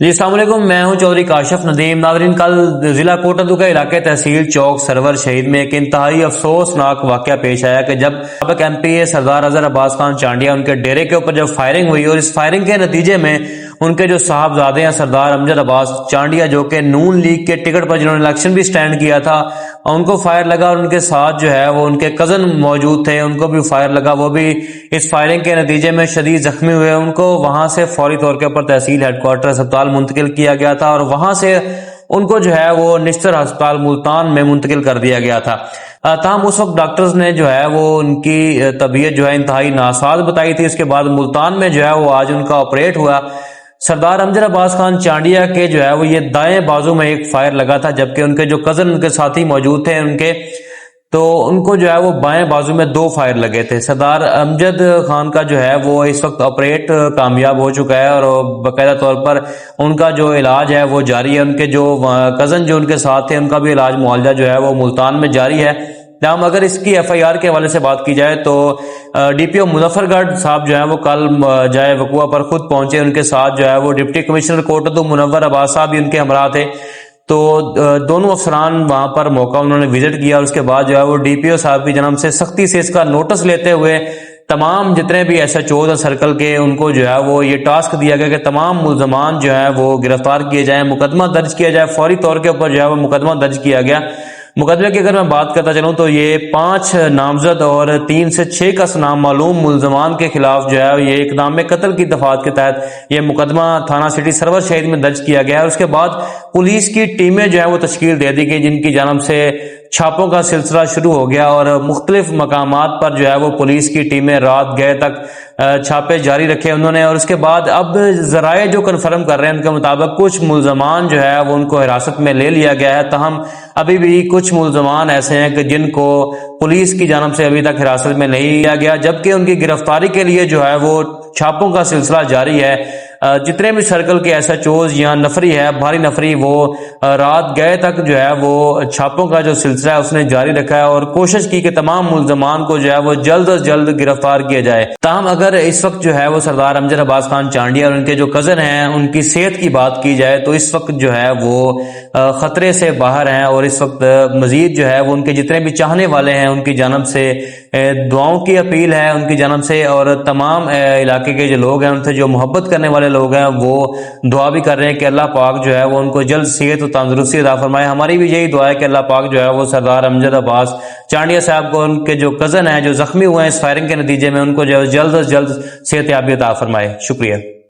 جی السلام علیکم، میں ہوں چودھری کاشف ندیم۔ ناظرین، کل ضلع کوٹادو کے علاقے تحصیل چوک سرور شہید میں ایک انتہائی افسوسناک واقعہ پیش آیا کہ جب سابق ایم پی اے سردار اظہر عباس خان چانڈیا ان کے ڈیرے کے اوپر جب فائرنگ ہوئی اور اس فائرنگ کے نتیجے میں ان کے جو صاحبزادے ہیں سردار امجد عباس چانڈیا، جو کہ نون لیگ کے ٹکٹ پر جنہوں نے الیکشن بھی سٹینڈ کیا تھا، ان کو فائر لگا اور ان کے ساتھ جو ہے وہ ان کے کزن موجود تھے، ان کو بھی فائر لگا، وہ بھی اس فائرنگ کے نتیجے میں شدید زخمی ہوئے۔ ان کو وہاں سے فوری طور کے اوپر تحصیل ہیڈ کوارٹر اسپتال منتقل کیا گیا تھا اور وہاں سے ان کو جو ہے وہ نشتر ہسپتال ملتان میں منتقل کر دیا گیا تھا۔ تاہم اس وقت ڈاکٹرز نے جو ہے وہ ان کی طبیعت جو ہے انتہائی ناساز بتائی تھی۔ اس کے بعد ملتان میں جو ہے وہ آج ان کا آپریٹ ہوا۔ سردار امجد عباس خان چانڈیا کے جو ہے وہ یہ دائیں بازو میں ایک فائر لگا تھا، جبکہ ان کے جو کزن ان کے ساتھی موجود تھے تو ان کو جو ہے وہ بائیں بازو میں 2 فائر لگے تھے۔ سردار امجد خان کا جو ہے وہ اس وقت آپریٹ کامیاب ہو چکا ہے اور باقاعدہ طور پر ان کا جو علاج ہے وہ جاری ہے۔ ان کے جو کزن جو ان کے ساتھ تھے ان کا بھی علاج معالجہ جو ہے وہ ملتان میں جاری ہے۔ تاہم اگر اس کی ایف آئی آر کے حوالے سے بات کی جائے تو ڈی پی او مظفر گڑھ صاحب جو ہے وہ کل جائے وقوع پر خود پہنچے۔ ان کے ساتھ جو ہے وہ ڈپٹی کمشنر کوٹادو منور عباس صاحب بھی ان کے ہمراہ تھے۔ تو دونوں افسران وہاں پر موقع انہوں نے وزٹ کیا اور اس کے بعد جو ہے وہ ڈی پی او صاحب کی جانب سے سختی سے اس کا نوٹس لیتے ہوئے تمام جتنے بھی ایس ایچ اوز سرکل کے ان کو جو ہے وہ یہ ٹاسک دیا گیا کہ تمام ملزمان جو ہے وہ گرفتار کیے جائیں، مقدمہ درج کیا جائے۔ فوری طور کے اوپر جو ہے وہ مقدمہ درج کیا گیا۔ مقدمے کی اگر میں بات کرتا چلوں تو یہ 5 نامزد اور 3 سے 6 کا نام معلوم ملزمان کے خلاف جو ہے یہ اقدام قتل کی دفعات کے تحت یہ مقدمہ تھانہ سٹی سرور شہید میں درج کیا گیا ہے۔ اور اس کے بعد پولیس کی ٹیمیں جو ہے وہ تشکیل دے دی گئی، جن کی جانب سے چھاپوں کا سلسلہ شروع ہو گیا اور مختلف مقامات پر جو ہے وہ پولیس کی ٹیمیں رات گئے تک چھاپے جاری رکھے انہوں نے۔ اور اس کے بعد اب ذرائع جو کنفرم کر رہے ہیں ان کے مطابق کچھ ملزمان جو ہے وہ ان کو حراست میں لے لیا گیا ہے، تاہم ابھی بھی کچھ ملزمان ایسے ہیں کہ جن کو پولیس کی جانب سے ابھی تک حراست میں نہیں لیا گیا، جبکہ ان کی گرفتاری کے لیے جو ہے وہ چھاپوں کا سلسلہ جاری ہے۔ جتنے بھی سرکل کے ایس ایچ اوز یا نفری ہے، بھاری نفری، وہ رات گئے تک جو ہے وہ چھاپوں کا جو سلسلہ ہے اس نے جاری رکھا ہے اور کوشش کی کہ تمام ملزمان کو جو ہے وہ جلد از جلد گرفتار کیا جائے۔ تاہم اگر اس وقت جو ہے وہ سردار امجد عباس خان چانڈیا اور ان کے جو کزن ہیں ان کی صحت کی بات کی جائے تو اس وقت جو ہے وہ خطرے سے باہر ہیں اور اس وقت مزید جو ہے وہ ان کے جتنے بھی چاہنے والے ہیں ان کی جانب سے دعاؤں کی اپیل ہے ان کی جانب سے، اور تمام علاقے کے جو لوگ ہیں ان سے جو محبت کرنے والے لوگ ہیں وہ دعا بھی کر رہے ہیں کہ اللہ پاک جو ہے وہ ان کو جلد صحت و تندرستی عطا فرمائے۔ ہماری بھی یہی دعا ہے کہ اللہ پاک جو ہے وہ سردار امجد عباس چانڈیا صاحب کو، ان کے جو کزن ہیں جو زخمی ہوئے ہیں اس فائرنگ کے نتیجے میں، ان کو جو جلد از جلد صحت یابی عطا فرمائے۔ شکریہ۔